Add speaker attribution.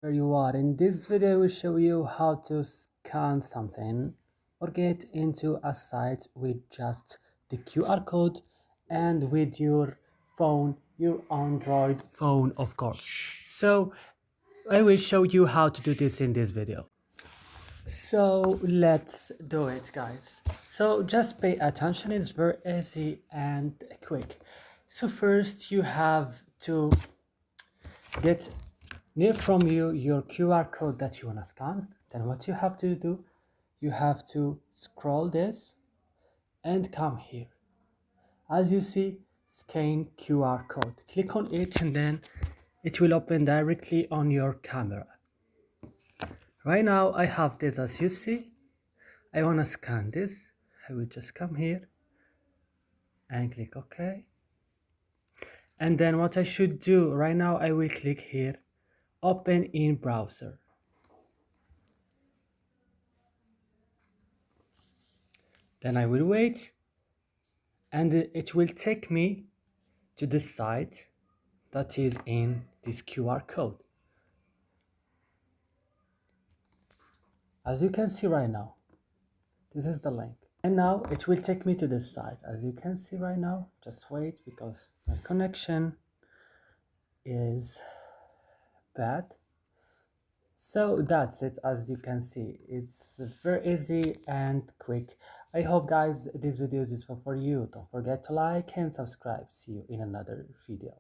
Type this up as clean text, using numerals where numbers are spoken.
Speaker 1: Here you are. In this video, I will show you how to scan something or get into a site with just the QR code and with your phone, your Android phone, of course. So I will show you how to do this in this video. So let's do it, guys. So just pay attention, it's very easy and quick. So first you have to get near from you your QR code that you want to scan. Then what you have to do, you have to scroll this and come here. As you see, scan QR code. Click on it and then it will open directly on your camera. Right now I have this, as you see. I want to scan this. I will just come here and click OK. And then what I should do right now, I will click here, open in browser. Then I will wait and it will take me to the site that is in this QR code. As you can see right now, this is the link. And now it will take me to this site. As you can see right now, just wait because my connection is bad. So that's it. As you can see, it's very easy and quick. I hope, guys, this video is useful for you. Don't forget to like and subscribe. See you in another video.